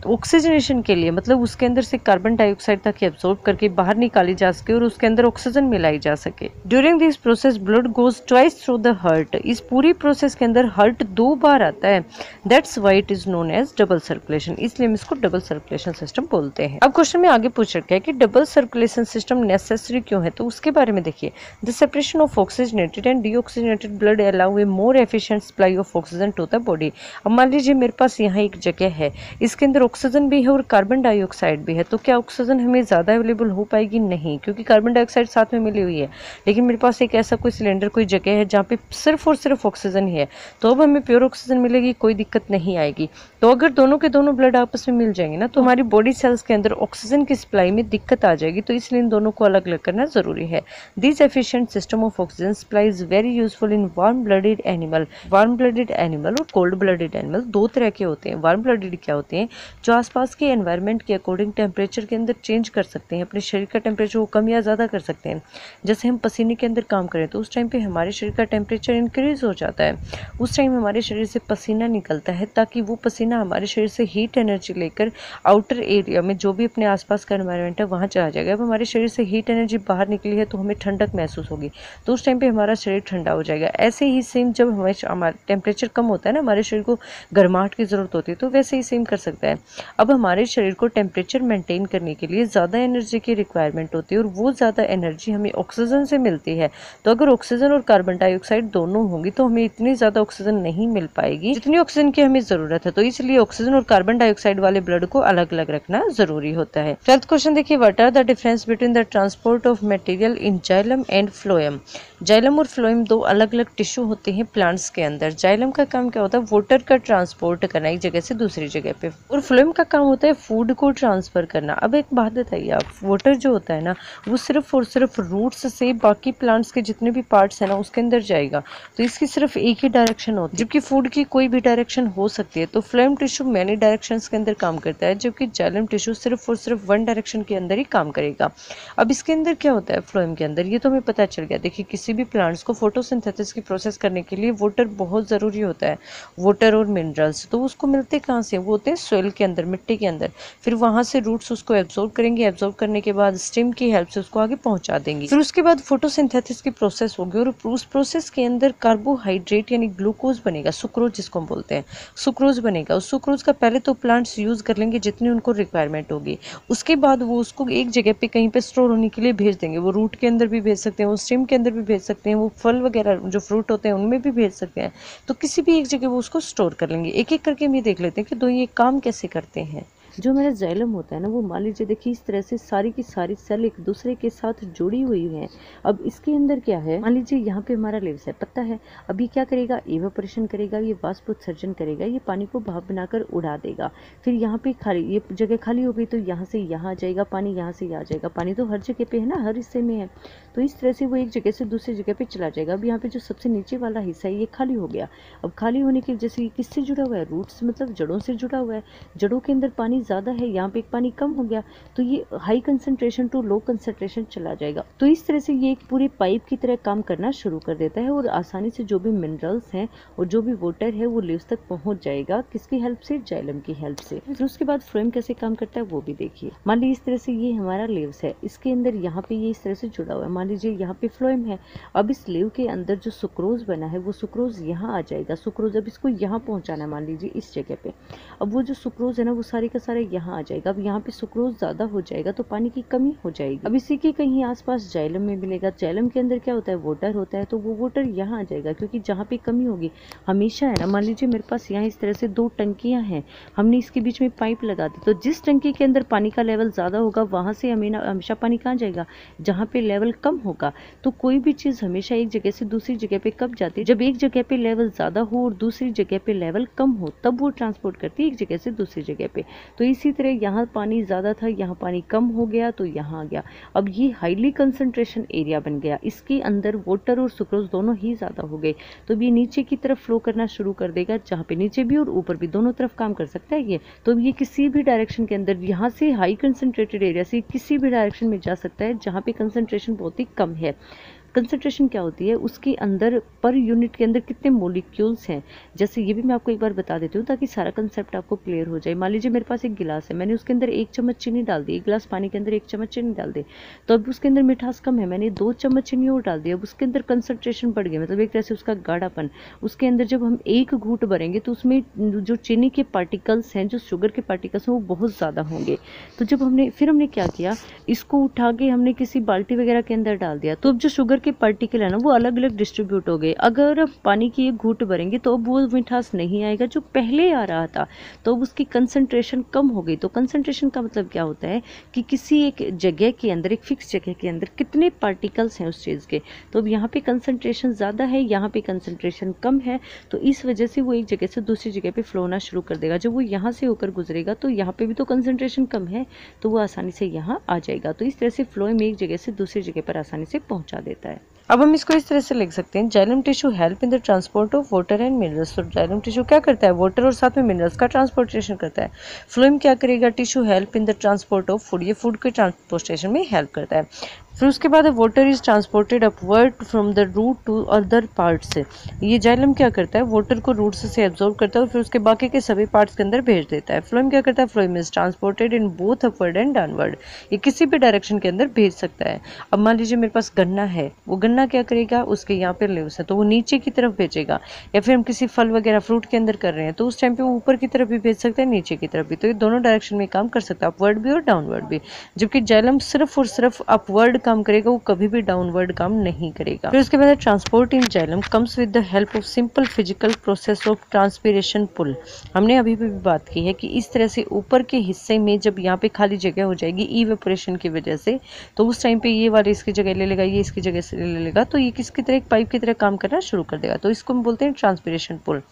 ऑक्सीजनेशन के लिए, मतलब उसके अंदर से कार्बन डाइऑक्साइड ताकि एब्सॉर्ब करके बाहर निकाली जा सके और उसके अंदर ऑक्सीजन मिलाई जा सके। During this process blood goes twice through the heart. इस पूरी प्रोसेस के अंदर हर्ट 2 बार आता है, that's why it is known as double circulation, इसलिए हम इसको डबल सर्कुलेशन सिस्टम बोलते हैं। अब क्वेश्चन में आगे पूछ रखा है कि डबल सर्कुलेशन सिस्टम नेसेसरी क्यों है, तो उसके बारे में देखिए। The separation of oxygenated and deoxygenated blood allow a more efficient supply of oxygen to the body. अब मान लीजिए मेरे पास यहाँ एक जगह है, इसके अंदर ऑक्सीजन भी है और कार्बन डाइऑक्साइड भी है, तो क्या ऑक्सीजन हमें ज़्यादा अवेलेबल हो पाएगी? नहीं, क्योंकि कार्बन डाइऑक्साइड साथ में मिली हुई है। लेकिन मेरे पास एक ऐसा कोई सिलेंडर, कोई जगह है जहाँ पे सिर्फ और सिर्फ ऑक्सीजन ही है, तो अब हमें प्योर ऑक्सीजन मिलेगी, कोई दिक्कत नहीं आएगी। तो अगर दोनों के दोनों ब्लड आपस में मिल जाएंगे ना, तो हमारी बॉडी सेल्स के अंदर ऑक्सीजन की सप्लाई में दिक्कत आ जाएगी, तो इसलिए इन दोनों को अलग अलग करना जरूरी है। This efficient system of oxygen supply is very useful in warm blooded animal. Warm blooded animal और कोल्ड ब्लडेड एनिमल दो तरह के होते हैं। वार्म ब्लडेड क्या होते हैं? जो आसपास के एनवायरनमेंट के अकॉर्डिंग टेम्परेचर के अंदर चेंज कर सकते हैं, अपने शरीर का टेम्परेचर को कम या ज़्यादा कर सकते हैं। जैसे हम पसीने के अंदर काम करें तो उस टाइम पे हमारे शरीर का टेम्परेचर इंक्रीज हो जाता है, उस टाइम हमारे शरीर से पसीना निकलता है, ताकि वो पसीना हमारे शरीर से हीट एनर्जी लेकर आउटर एरिया में जो भी अपने आसपास का एनवायरनमेंट है वहाँ चला जाएगा। अब हमारे शरीर से हीट एनर्जी बाहर निकली है तो हमें ठंडक महसूस होगी, तो उस टाइम पे हमारा शरीर ठंडा हो जाएगा। ऐसे ही सेम जब हमारा टेम्परेचर कम होता है ना, हमारे शरीर को गर्माहट की ज़रूरत होती है, तो वैसे ही सेम कर सकता है। अब हमारे शरीर को टेम्परेचर मेंटेन करने के लिए ज़्यादा एनर्जी की रिक्वायरमेंट होती है, और वो ज़्यादा एनर्जी हमें ऑक्सीजन से मिलती है। तो अगर ऑक्सीजन और कार्बन डाइऑक्साइड दोनों होंगी तो हमें इतनी ज़्यादा ऑक्सीजन नहीं मिल पाएगी जितनी ऑक्सीजन की हमें ज़रूरत है, तो इसलिए ऑक्सीजन और कार्बन डाइऑक्साइड वाले ब्लड को अलग अलग रखना जरूरी होता है। 12th क्वेश्चन देखिए, what are the difference between the transport of material in xylem and phloem. Xylem और फ्लोएम दो अलग अलग टिश्यू होते हैं प्लांट्स के अंदर। जाइलम का काम क्या होता है? वाटर का ट्रांसपोर्ट करना एक जगह से दूसरी जगह पे, और फ्लोएम का काम होता है फूड को ट्रांसफर करना। अब एक बात बताइए आप, वाटर जो होता है ना, वो सिर्फ और सिर्फ रूट्स से बाकी प्लांट्स के जितने भी पार्ट्स है ना उसके अंदर जाएगा, तो इसकी सिर्फ एक ही डायरेक्शन होती है, जबकि फूड की कोई भी डायरेक्शन हो सकती है। तो फ्लोएम टिश्यू मैनी डायरेक्शंस के अंदर काम करता है, जबकि जाइलम टिश्यू सिर्फ और सिर्फ वन डायरेक्शन के अंदर ही काम करेगा। अब इसके अंदर क्या होता है फ्लोएम के अंदर, ये तो हमें पता चल गया। देखिए, किसी भी प्लांट्स को फोटोसिंथेसिस की प्रोसेस करने के लिए वाटर बहुत ज़रूरी होता है, वाटर और मिनरल्स। तो उसको मिलते कहाँ से? वो होते हैं सॉइल के अंदर, मिट्टी के अंदर। फिर वहाँ से रूट्स उसको एब्जॉर्ब करेंगे, एब्जॉर्ब करने के बाद स्टेम की हेल्प से उसको आगे पहुँचा देंगी। फिर उसके बाद फोटोसिंथेसिस की प्रोसेस होगी, और उस प्रोसेस के अंदर कार्बोहाइड्रेट यानी ग्लूकोज बनेगा, सुक्रोज जिसको हम बोलते हैं, सुक्रोज बनेगा। उस सुक्रोज का पहले तो प्लांट्स यूज कर लेंगे जितनी उनको रिक्वायरमेंट होगी, उसके बाद वो उसको एक जगह पे कहीं पे स्टोर होने के लिए भेज देंगे। वो रूट के अंदर भी भेज सकते हैं, वो स्टेम के अंदर भी भेज सकते हैं, वो फल वगैरह जो फ्रूट होते हैं उनमें भी भेज सकते हैं। तो किसी भी एक जगह वो उसको स्टोर कर लेंगे। एक एक करके हम ये देख लेते हैं कि दो ये काम कैसे करते हैं। जो मेरा जाइलम होता है ना, वो मान लीजिए देखिए इस तरह से सारी की सारी सेल एक दूसरे के साथ जुड़ी हुई हैं। अब इसके अंदर क्या है, मान लीजिए यहाँ पे हमारा लेव्स है, पत्ता है। अब ये क्या करेगा? इवेपोरेशन करेगा, ये वाष्प उत्सर्जन करेगा, ये पानी को भाप बनाकर उड़ा देगा। फिर यहाँ पे खाली, ये जगह खाली हो गई तो यहाँ से यहाँ आ जाएगा पानी, यहाँ से यहाँ जाएगा पानी। तो हर जगह पे है ना, हर हिस्से में है, तो इस तरह से वो एक जगह से दूसरी जगह पे चला जाएगा। अब यहाँ पे जो सबसे नीचे वाला हिस्सा है ये खाली हो गया। अब खाली होने की वजह से ये किससे जुड़ा हुआ है? रूट्स, मतलब जड़ों से जुड़ा हुआ है। जड़ों के अंदर पानी ज़्यादा है, यहाँ पे एक पानी कम हो गया, तो ये high concentration to low concentration चला जाएगा। तो इस तरह से ये एक पूरे पाइप की तरह काम करना शुरू कर देता है, और आसानी से जो भी मिनरल्स हैं और जो भी वाटर है वो लीव्स तक पहुंच जाएगा। किसकी हेल्प से? जाइलम की हेल्प से। फिर उसके बाद फ्लोएम कैसे काम करता है वो भी देखिए। मान लीजिए इस तरह से ये हमारा लीव्स है, इसके अंदर यहाँ पे ये इस तरह से जुड़ा हुआ है। मान लीजिए यहाँ पे फ्लोएम है। अब इस लीव के अंदर जो सुक्रोज बना है वो सुक्रोज यहाँ आ जाएगा। सुक्रोज अब इसको यहाँ पहुँचाना है, मान लीजिए इस जगह पे। अब वो जो सुक्रोज है ना वो सारे का सारे यहाँ आ जाएगा। अब यहाँ पे सुक्रोज ज्यादा हो जाएगा तो पानी की कमी हो जाएगी। अब इसी के कहीं आसपास जाइलम में मिलेगा। जाइलम के अंदर क्या होता है? वाटर होता है, तो वो वाटर यहाँ आ जाएगा, क्योंकि जहाँ पे कमी होगी हमेशा है ना, मान लीजिए मेरे पास यहाँ इस तरह से दो टंकियां हैं, हमने इसके बीच में पाइप लगा दी, तो जिस टंकी के अंदर पानी का लेवल ज्यादा होगा वहां से हमेशा पानी कहाँ जाएगा? जहाँ पे लेवल कम होगा। तो कोई भी चीज हमेशा एक जगह से दूसरी जगह पे कब जाती है? जब एक जगह पे लेवल ज्यादा हो और दूसरी जगह पे लेवल कम हो, तब वो ट्रांसपोर्ट करती है एक जगह से दूसरी जगह पे। तो इसी तरह यहाँ पानी ज्यादा था, यहाँ पानी कम हो गया तो यहाँ आ गया। अब ये हाईली कंसंट्रेशन एरिया बन गया, इसके अंदर वाटर और सुक्रोज दोनों ही ज्यादा हो गए, तो ये नीचे की तरफ फ्लो करना शुरू कर देगा, जहाँ पे नीचे भी और ऊपर भी दोनों तरफ काम कर सकता है ये। तो ये किसी भी डायरेक्शन के अंदर, यहाँ से हाई कंसंट्रेटेड एरिया से किसी भी डायरेक्शन में जा सकता है जहाँ पे कंसंट्रेशन बहुत ही कम है। कंसंट्रेशन क्या होती है, उसके अंदर पर यूनिट के अंदर कितने मॉलिक्यूल्स हैं। जैसे ये भी मैं आपको एक बार बता देती हूँ ताकि सारा कंसेप्ट आपको क्लियर हो जाए। मान लीजिए मेरे पास एक गिलास है, मैंने उसके अंदर 1 चम्मच चीनी डाल दी, एक गिलास पानी के अंदर 1 चम्मच चीनी डाल दी, तो अब उसके अंदर मिठास कम है, मैंने 2 चम्मच चीनी और डाल दी, अब उसके अंदर कंसंट्रेशन बढ़ गया, मतलब एक तरह से उसका गाढ़ापन। उसके अंदर जब हम एक घूंट भरेंगे तो उसमें जो चीनी के पार्टिकल्स हैं, जो शुगर के पार्टिकल्स हैं, वो बहुत ज़्यादा होंगे। तो जब हमने क्या किया, इसको उठा के हमने किसी बाल्टी वगैरह के अंदर डाल दिया, तो अब जो शुगर के पार्टिकल है ना वो अलग अलग डिस्ट्रीब्यूट हो गए। अगर अब पानी की एक घूंट भरेंगे तो अब वो मिठास नहीं आएगा जो पहले आ रहा था, तो अब उसकी कंसंट्रेशन कम हो गई। तो कंसंट्रेशन का मतलब क्या होता है कि किसी एक जगह के अंदर, एक फिक्स जगह के अंदर कितने पार्टिकल्स हैं उस चीज़ के। तो अब यहाँ पे कंसंट्रेशन ज़्यादा है, यहाँ पे कंसंट्रेशन कम है, तो इस वजह से वो एक जगह से दूसरी जगह पे फ्लो होना शुरू कर देगा। जब वो यहाँ से होकर गुजरेगा तो यहाँ पे भी तो कंसंट्रेशन कम है, तो वो आसानी से यहाँ आ जाएगा। तो इस तरह से फ्लोएम एक जगह से दूसरी जगह पर आसानी से पहुंचा देता है। अब हम इसको इस तरह से लिख सकते हैं, xylem tissue help in the transport of water and minerals. तो जाइलम टिश्यू क्या करता है, वाटर और साथ में मिनरल्स का ट्रांसपोर्टेशन करता है। फ्लोएम क्या करेगा, tissue help in the transport of food, ये फूड के ट्रांसपोर्टेशन में हेल्प करता है। फिर उसके बाद water is transported upward from the root to other parts से। ये जाइलम क्या करता है, वाटर को रूट से एब्जॉर्ब करता है और फिर उसके बाकी के सभी पार्ट्स के अंदर भेज देता है। फ्लोएम क्या करता है, phloem is transported in both upward and downward, ये किसी भी डायरेक्शन के अंदर भेज सकता है। अब मान लीजिए मेरे पास गन्ना है, वो गन्ना क्या करेगा, उसके यहाँ पे लीव्स है तो वो नीचे की तरफ भेजेगा, या फिर हम किसी फल वगैरह फ्रूट के अंदर कर रहे हैं तो उस टाइम पे वो ऊपर की तरफ भी भेज सकता है, नीचे की तरफ भी। तो ये दोनों डायरेक्शन में काम कर सकता है, अपवर्ड भी और डाउनवर्ड भी। जबकि जाइलम सिर्फ और सिर्फ अपवर्ड काम करेगा, वो कभी भी डाउनवर्ड काम नहीं करेगा। फिर उसके बाद transport in xylem comes with the help of simple physical process of transpiration pull. हमने अभी भी बात की है कि इस तरह से ऊपर के हिस्से में जब यहाँ पे खाली जगह हो जाएगी इवेपोरेशन की वजह से, तो उस टाइम पे ये वाले इसकी जगह ले लेगा, ये इसकी जगह से ले लेगा, तो ये किसकी तरह, एक पाइप की तरह काम करना शुरू कर देगा। तो इसको हम बोलते हैं ट्रांसपीरेशन पुल।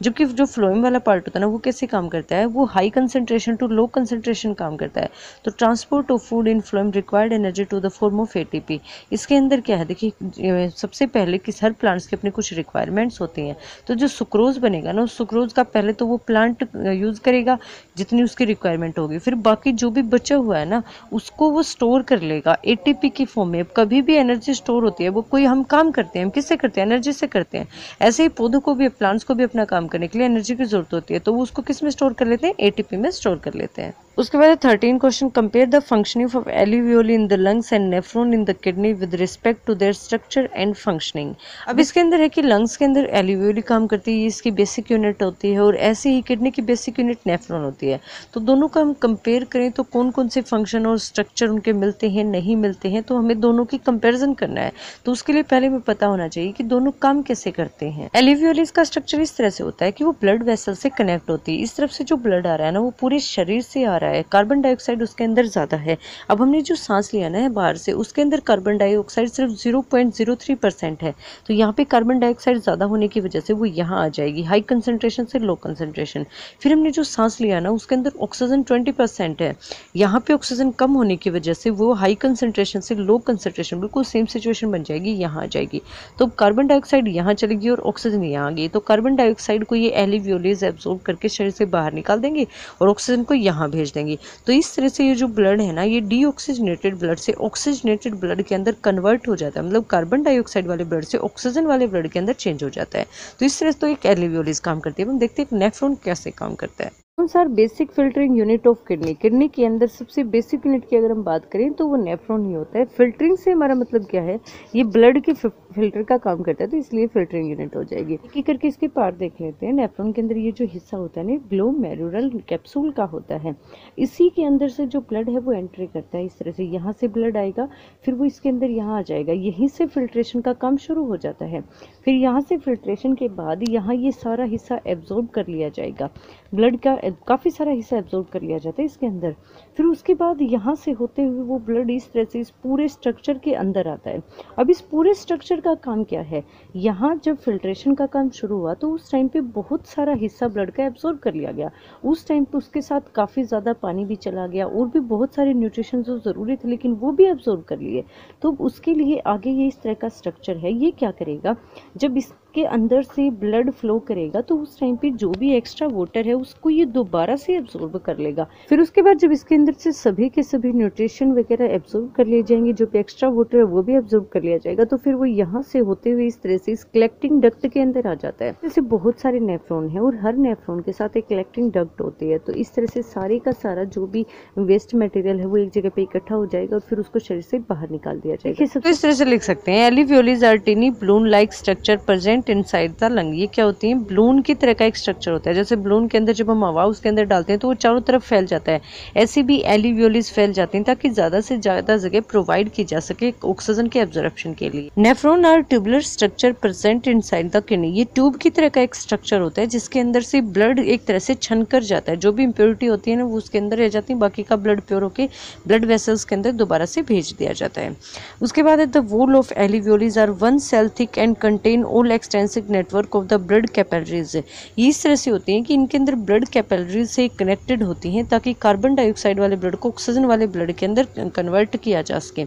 जबकि जो फ्लोएम वाला पार्ट होता है ना, वो कैसे काम करता है, वो high concentration to low concentration काम करता है। तो transport of food in phloem required energy to the form of ATP. इसके अंदर क्या है, देखिए सबसे पहले कि हर प्लांट्स के अपने कुछ रिक्वायरमेंट्स होती हैं। तो जो सुक्रोज बनेगा ना, उस सुक्रोज का पहले तो वो प्लांट यूज करेगा जितनी उसकी रिक्वायरमेंट होगी, फिर बाकी जो भी बचा हुआ है ना उसको वो स्टोर कर लेगा एटीपी की फॉर्म में। कभी भी एनर्जी स्टोर होती है, वो कोई हम काम करते हैं, हम किससे करते हैं, एनर्जी से करते हैं। ऐसे ही पौधों को भी, प्लांट्स को भी अपना काम करने के लिए एनर्जी की जरूरत होती है, तो वो उसको किस में स्टोर कर लेते हैं, एटीपी में स्टोर कर लेते हैं। उसके बाद 13 question, compare the functioning of alveoli in the lungs and nephron in the kidney with respect to their structure and functioning. अब इसके अंदर है कि लंग्स के अंदर एलिवियोली काम करती है, इसकी बेसिक यूनिट होती है, और ऐसे ही किडनी की बेसिक यूनिट नेफ्रॉन होती है। तो दोनों का हम कंपेयर करें तो कौन कौन से फंक्शन और स्ट्रक्चर उनके मिलते हैं, नहीं मिलते हैं, तो हमें दोनों की कंपेरिजन करना है। तो उसके लिए पहले हमें पता होना चाहिए कि दोनों काम कैसे करते हैं। एलिवियोली का स्ट्रक्चर इस तरह से होता है कि वो ब्लड वेसल से कनेक्ट होती है। इस तरफ से जो ब्लड आ रहा है ना, वो पूरे शरीर से आ रहा है, कार्बन डाइऑक्साइड उसके अंदर ज्यादा है। अब हमने जो सांस लिया ना है बाहर से, उसके अंदर कार्बन डाइऑक्साइड सिर्फ 0.03% है। तो यहाँ पे कार्बन डाइऑक्साइड ज्यादा होने की वजह से वो यहाँ आ जाएगी, हाई कंसंट्रेशन से लो कंसंट्रेशन। फिर हमने जो सांस लिया ना, उसके अंदर ऑक्सीजन 20% है, यहाँ पे ऑक्सीजन कम होने की वजह से वो हाई कंसंट्रेशन से लो कंसंट्रेशन, बिल्कुल सेम सिचुएशन बन जाएगी, यहाँ आ जाएगी। तो कार्बन डाइऑक्साइड यहाँ चलेगी और ऑक्सीजन यहाँ आ गई, तो कार्बन डाइऑक्साइड को ये एलिवियोलीज एब्जॉर्ब करके शरीर से बाहर निकाल देंगे और ऑक्सीजन को यहाँ भेज देंगे। तो इस तरह से ये जो ब्लड है ना, ये डीऑक्सीजनेटेड ब्लड से ऑक्सीजनेटेड ब्लड के अंदर कन्वर्ट हो जाता है, मतलब कार्बन डाइऑक्साइड वाले ब्लड से ऑक्सीजन वाले ब्लड के अंदर चेंज हो जाता है। तो इस तरह से तो एक एलिवियोलीज काम करती है। हम देखते हैं नेफ्रॉन कैसे काम करता है। Sir basic filtering unit of kidney, kidney के अंदर सबसे बेसिक यूनिट की अगर हम बात करें तो वो नेफ्रॉन ही होता है। फिल्टरिंग से हमारा मतलब क्या है, ये ब्लड के फिल्टर का काम करता है, तो इसलिए फिल्टरिंग यूनिट हो जाएगी। एक करके इसके पार्ट देख लेते हैं। नेफ्रॉन के अंदर ये जो हिस्सा होता है ना, ग्लोमेरुलर कैप्सूल का होता है। इसी के अंदर से जो ब्लड है वो एंट्री करता है। इस तरह से यहाँ से ब्लड आएगा, फिर वो इसके अंदर यहाँ आ जाएगा, यहीं से फिल्ट्रेशन का काम शुरू हो जाता है। फिर यहाँ से फिल्ट्रेशन के बाद यहाँ ये सारा हिस्सा एब्जॉर्ब कर लिया जाएगा, ब्लड का काफ़ी सारा हिस्सा एब्जॉर्ब कर लिया जाता है इसके अंदर। फिर उसके बाद यहाँ से होते हुए वो ब्लड इस तरह से इस पूरे स्ट्रक्चर के अंदर आता है। अब इस पूरे स्ट्रक्चर का काम क्या है, यहाँ जब फिल्ट्रेशन का काम शुरू हुआ तो उस टाइम पे बहुत सारा हिस्सा ब्लड का एब्जॉर्ब कर लिया गया। उस टाइम पे उसके साथ काफ़ी ज़्यादा पानी भी चला गया और भी बहुत सारे न्यूट्रिशन जो ज़रूरी थे, लेकिन वो भी एब्जॉर्ब कर लिए। तो उसके लिए आगे ये इस तरह का स्ट्रक्चर है। ये क्या करेगा, जब इस के अंदर से ब्लड फ्लो करेगा तो उस टाइम पे जो भी एक्स्ट्रा वाटर है उसको ये दोबारा से एब्जॉर्ब कर लेगा। फिर उसके बाद जब इसके अंदर से सभी के सभी न्यूट्रिशन वगैरह एब्जॉर्ब कर लिए जाएंगे, जो भी एक्स्ट्रा वाटर है वो भी एब्जॉर्ब कर लिया जाएगा, तो फिर वो यहाँ से होते हुए इस तरह से इस कलेक्टिंग डक्ट के अंदर आ जाता है। जैसे बहुत सारे नेफ्रॉन है और हर नेफ्रॉन के साथ एक कलेक्टिंग डक्ट होती है, तो इस तरह से सारे का सारा जो भी वेस्ट मटेरियल है वो एक जगह पे इकट्ठा हो जाएगा और फिर उसको शरीर से बाहर निकाल दिया जाएगा। तो इस तरह से लिख सकते हैं alveolus are tiny balloon like structure present inside the lung. ये क्या होती है? बलून की तरह का एक स्ट्रक्चर होता है। जैसे बलून के अंदर जब हम हवा उसके अंदर डालते हैं तो वो चारों तरफ फैल जाता है, ऐसे भी एलिवियोलिस फैल जाते हैं ताकि ज्यादा से ज्यादा जगह प्रोवाइड की जा सके ऑक्सीजन के एब्जॉर्प्शन के लिए। Nephron are tubular structure present inside the kidney. ये ट्यूब की तरह का एक स्ट्रक्चर होता है जिसके अंदर से ब्लड एक तरह से छन कर जाता है, जो भी इम्प्योरिटी होती है ना वो उसके अंदर रह जाती है, बाकी का ब्लड प्योर होकर ब्लड वेसल्स के अंदर दोबारा से भेज दिया जाता है। उसके बाद the wall of alveolus are 1 cell thick and contain all extensive network of the blood capillaries. ये इस तरह से होती हैं कि इनके अंदर ब्लड कैपिलरीज से कनेक्टेड होती हैं ताकि कार्बन डाइऑक्साइड वाले ब्लड को ऑक्सीजन वाले ब्लड के अंदर कन्वर्ट किया जा सके।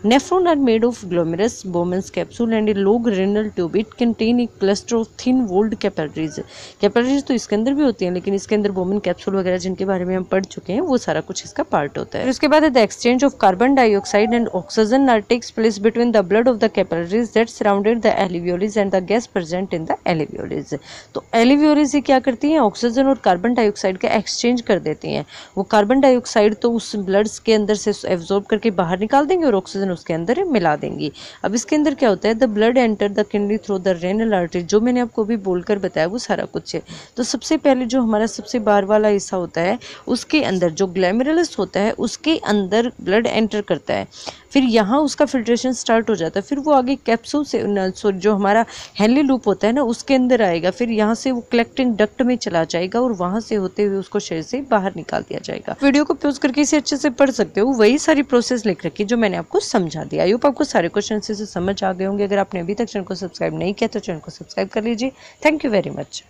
Nephron are made of glomerulus Bowman's capsule and a long renal tube. It contain a cluster of thin walled capillaries. Capillaries तो इसके अंदर भी होती हैं लेकिन इसके अंदर बोमेन कैप्सूल वगैरह जिनके बारे में हम पढ़ चुके हैं वो सारा कुछ इसका पार्ट होता है। उसके बाद the exchange of carbon dioxide and oxygen are takes place between the blood of the capillaries that surrounded the alveolus and the gas present in the alveolus. तो एलिवियोलिस ये क्या करती हैं? ऑक्सीजन और कार्बन डाइऑक्साइड का exchange कर देती हैं। वो कार्बन डाइऑक्साइड तो उस ब्लड के अंदर से एब्जॉर्ब करके बाहर निकाल देंगे और ऑक्सीजन उसके अंदर मिला देंगी। अब इसके अंदर क्या होता है? The blood enter the kidney through the renal artery. जो मैंने आपको अभी बोलकर बताया वो सारा कुछ है। तो सबसे पहले जो हमारा सबसे बाहर वाला हिस्सा होता है उसके अंदर जो ग्लैमेरुलस होता है उसके अंदर ब्लड एंटर करता है, फिर यहाँ उसका फिल्ट्रेशन स्टार्ट हो जाता है, फिर वो आगे कैप्सूल से जो हमारा हेनली लूप होता है ना उसके अंदर आएगा, फिर यहाँ से वो कलेक्टिंग डक्ट में चला जाएगा और वहां से होते हुए उसको शरीर से बाहर निकाल दिया जाएगा। वीडियो को पॉज करके इसे अच्छे से पढ़ सकते हो, वही सारी प्रोसेस लिख रखी जो मैंने आपको समझा दिया। आई होप आपको सारे क्वेश्चन से समझ आ गए होंगे। अगर आपने अभी तक चैनल को सब्सक्राइब नहीं किया तो चैनल को सब्सक्राइब कर लीजिए। Thank you very much.